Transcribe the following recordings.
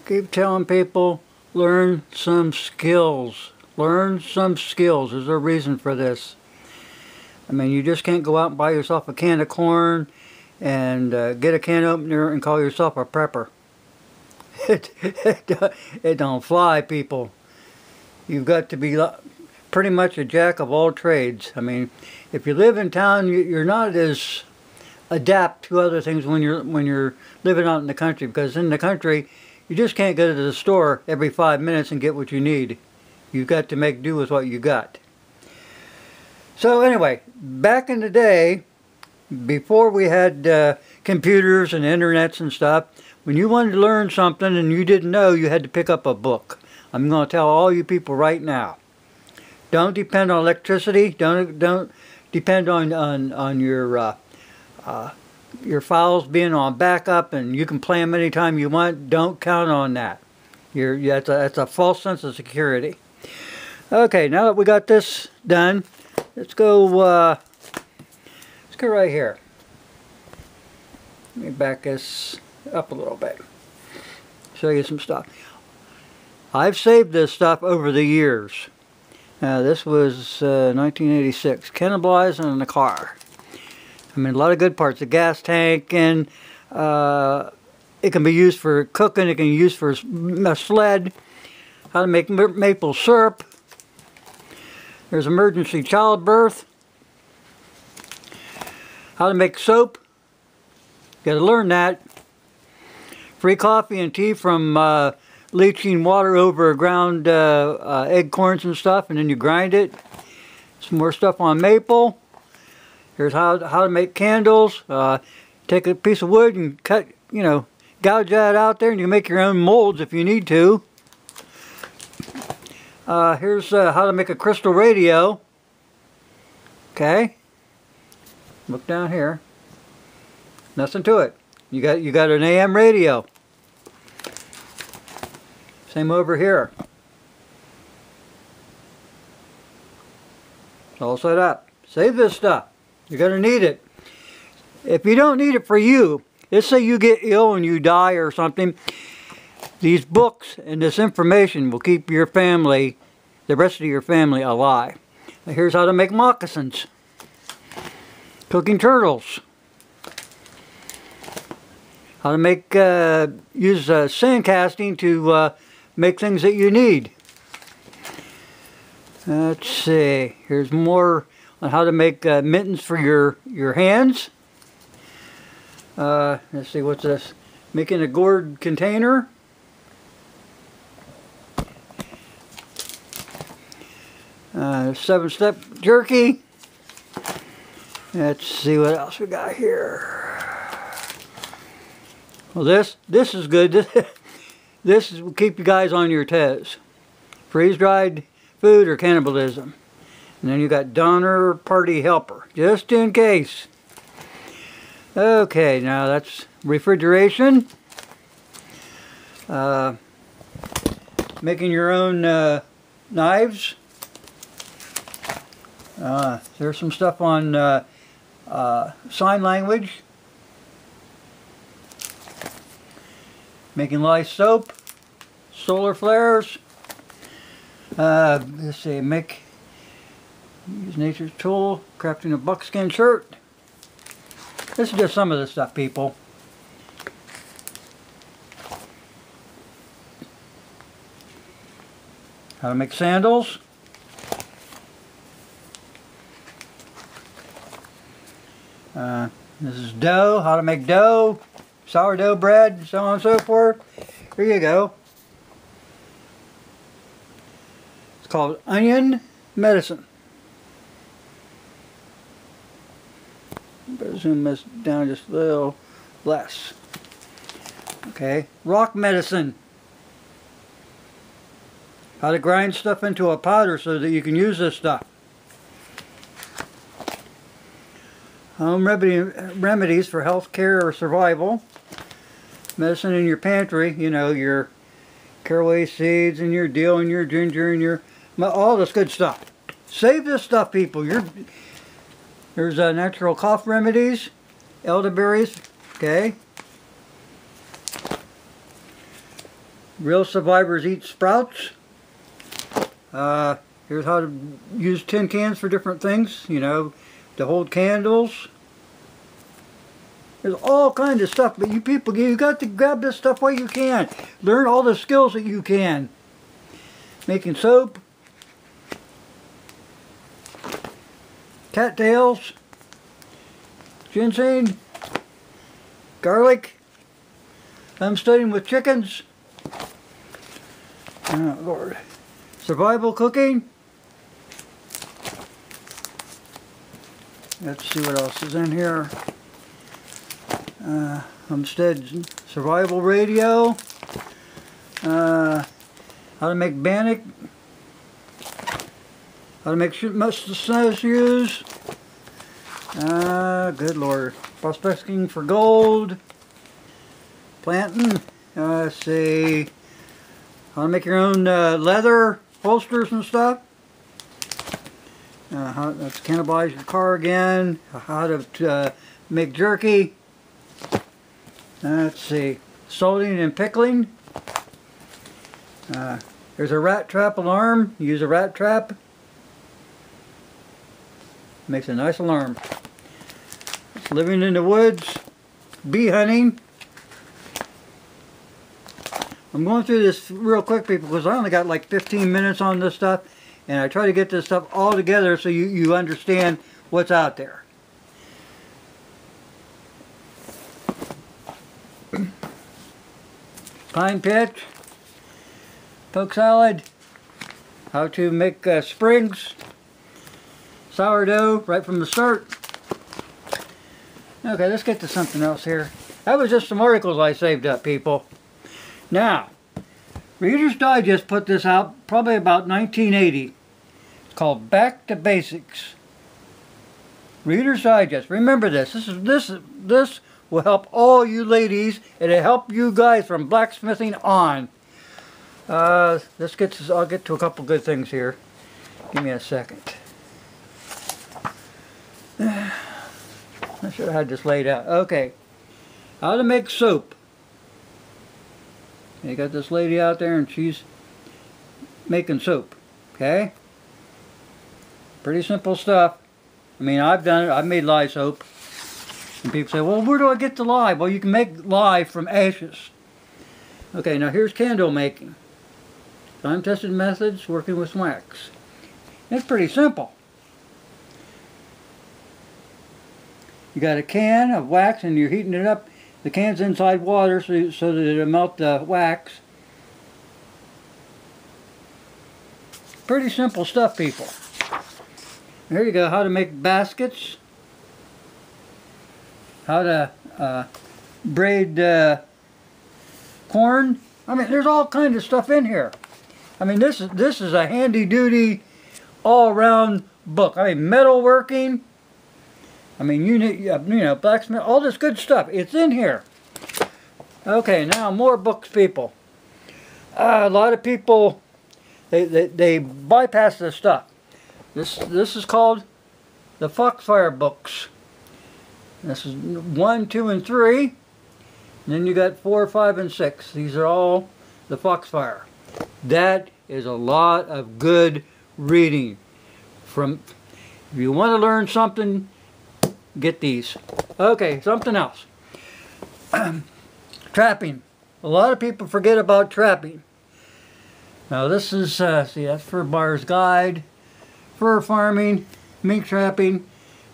Keep telling people, learn some skills. Learn some skills. There's a reason for this. I mean, you just can't go out and buy yourself a can of corn and get a can opener and call yourself a prepper. It don't fly, people. You've got to be pretty much a jack of all trades. I mean, if you live in town, you're not as adept to other things when you're living out in the country, because in the country you just can't go to the store every 5 minutes and get what you need. You've got to make do with what you got. So anyway, back in the day, before we had computers and internets and stuff, when you wanted to learn something and you didn't know, you had to pick up a book. I'm going to tell all you people right now, don't depend on electricity. Don't depend on your files being on backup and you can play them anytime you want. Don't count on that. That's a false sense of security. Okay, now that we got this done, let's go right here. Let me back this up a little bit. Show you some stuff. I've saved this stuff over the years. This was 1986. Cannibalizing in the car. I mean, a lot of good parts. The gas tank, and it can be used for cooking. It can be used for a sled. How to make maple syrup. There's emergency childbirth. How to make soap. You got to learn that. Free coffee and tea from leaching water over ground acorns and stuff, and then you grind it. Some more stuff on maple. Here's how to make candles. Take a piece of wood and cut, gouge that out there, and you can make your own molds if you need to. Here's how to make a crystal radio. Okay. Look down here. Nothing to it. You got an AM radio. Same over here. It's all set up. Save this stuff. You're going to need it. If you don't need it for you, let's say you get ill and you die or something, these books and this information will keep your family, the rest of your family, alive. Now here's how to make moccasins. Cooking turtles. How to make, use sand casting to make things that you need. Let's see, here's more on how to make mittens for your hands. Let's see, what's this? Making a gourd container. Seven-step jerky. Let's see what else we got here. Well, this is good. This will keep you guys on your toes. Freeze-dried food or cannibalism. And then you got Donner Party Helper, just in case. Okay, now that's refrigeration. Making your own knives. There's some stuff on sign language. Making lye soap. Solar flares. Let's see, use nature's tool, crafting a buckskin shirt. This is just some of the stuff, people. How to make sandals. This is dough, how to make dough, sourdough bread, so on and so forth. Here you go. It's called onion medicine. Better zoom this down just a little less. Okay, rock medicine. How to grind stuff into a powder so that you can use this stuff. Home remedies for health care or survival. Medicine in your pantry, your caraway seeds and your dill and your ginger and all this good stuff. Save this stuff, people. There's natural cough remedies, elderberries, okay. Real survivors eat sprouts. Here's how to use tin cans for different things, you know, to hold candles. There's all kinds of stuff, but you people, you got to grab this stuff while you can. Learn all the skills that you can. Making soap. Cattails. Ginseng. Garlic. I'm studying with chickens. Oh Lord. Survival cooking. Let's see what else is in here. Homestead survival radio. How to make bannock. How to make mustard snowshoes. Good Lord. Prospecting for gold. Planting. Let's see. How to make your own leather holsters and stuff. How to cannibalize your car again. How to make jerky. Let's see. Salting and pickling. There's a rat trap alarm. Use a rat trap. Makes a nice alarm. Living in the woods. Bee hunting. I'm going through this real quick, people, because I only got like 15 minutes on this stuff, and I try to get this stuff all together so you understand what's out there. Pine pitch, poke salad, how to make springs, sourdough right from the start. Okay, let's get to something else here. That was just some articles I saved up, people. Now, Reader's Digest put this out probably about 1980. It's called Back to Basics. Reader's Digest. Remember this. This will help all you ladies. It'll help you guys from blacksmithing on. I'll get to a couple good things here. Give me a second. I should have had this laid out. Okay. How to make soap. You got this lady out there and she's making soap. Okay? Pretty simple stuff. I mean, I've done it. I've made lye soap. And people say, well, where do I get the lye? Well, you can make lye from ashes. Okay, now here's candle making. Time-tested methods working with wax. It's pretty simple. You got a can of wax and you're heating it up. The can's inside water so that it'll melt the wax. Pretty simple stuff, people. Here you go, how to make baskets. How to braid corn. I mean, there's all kinds of stuff in here. I mean, this is a handy-duty, all-around book. I mean, metalworking. I mean, you know, blacksmith, all this good stuff. It's in here. Okay, now more books, people. A lot of people, they bypass this stuff. This is called the Foxfire books. This is 1, 2, and 3. And then you got 4, 5, and 6. These are all the Foxfire. That is a lot of good reading. If you want to learn something, get these. Okay, something else. Trapping. A lot of people forget about trapping. Now this is, see, that's Fur Buyer's Guide, fur farming, mink trapping,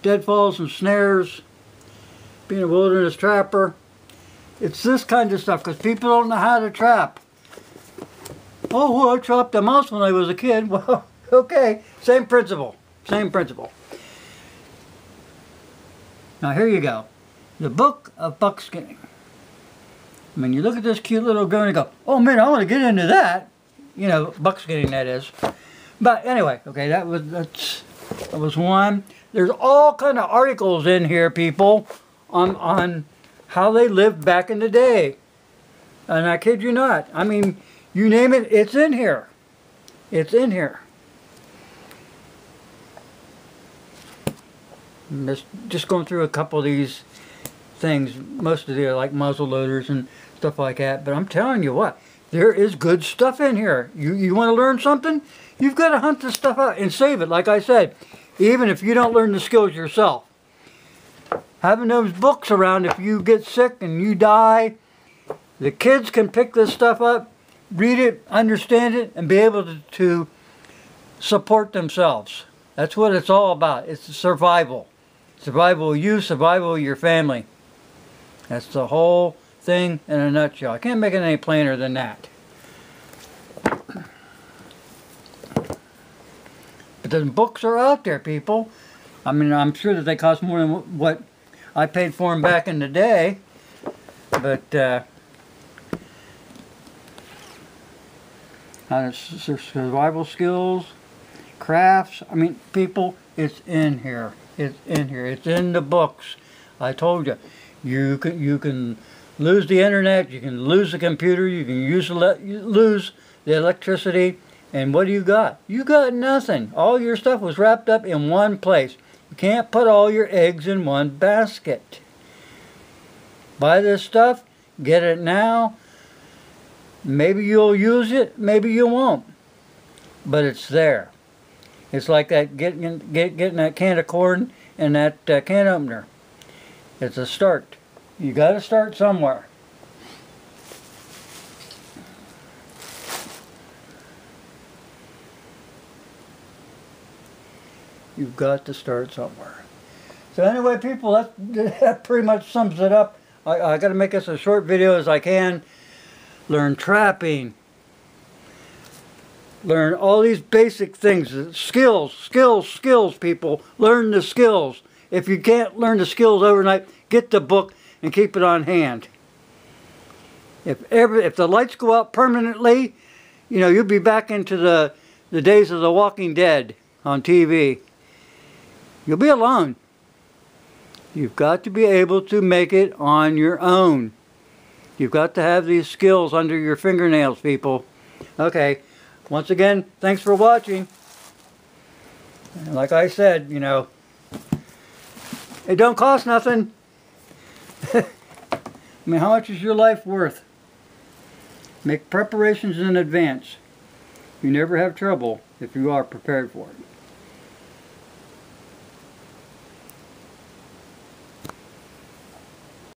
deadfalls and snares, being a wilderness trapper. It's this kind of stuff because people don't know how to trap. Oh, well, I trapped a mouse when I was a kid. Well, okay, same principle. Same principle. Now here you go. The Book of Buckskinning. I mean, you look at this cute little girl and you go, oh man, I want to get into that. You know, buckskinning, that is. But anyway, okay, that was one. There's all kind of articles in here, people, on how they lived back in the day. And I kid you not. I mean, you name it, it's in here. It's in here. Just going through a couple of these things. Most of them are like muzzle loaders and stuff like that. But I'm telling you what, There is good stuff in here. You want to learn something? You've got to hunt this stuff out and save it, like I said. Even if you don't learn the skills yourself. Having those books around, if you get sick and you die, the kids can pick this stuff up, read it, understand it, and be able to support themselves. That's what it's all about. It's survival. Survival of you, survival of your family. That's the whole thing in a nutshell. I can't make it any plainer than that. But the books are out there, people. I mean, I'm sure that they cost more than what I paid for them back in the day. But survival skills, crafts. I mean, people, it's in here. It's in here. It's in the books. I told you. You can lose the internet. You can lose the computer. You can lose the electricity. And what do you got? You got nothing. All your stuff was wrapped up in one place. You can't put all your eggs in one basket. Buy this stuff. Get it now. Maybe you'll use it. Maybe you won't. But it's there. It's like that getting that can of corn and that can opener. It's a start. You got to start somewhere. You've got to start somewhere. So anyway, people, that pretty much sums it up. I got to make this as short video as I can. Learn trapping. Learn all these basic things. Skills, people. Learn the skills. If you can't learn the skills overnight, get the book and keep it on hand. If the lights go out permanently, you know, you'll be back into the days of The Walking Dead on TV. You'll be alone. You've got to be able to make it on your own. You've got to have these skills under your fingernails, people. Okay, once again, thanks for watching. And like I said, you know, it don't cost nothing. I mean, how much is your life worth? Make preparations in advance. You never have trouble if you are prepared for it.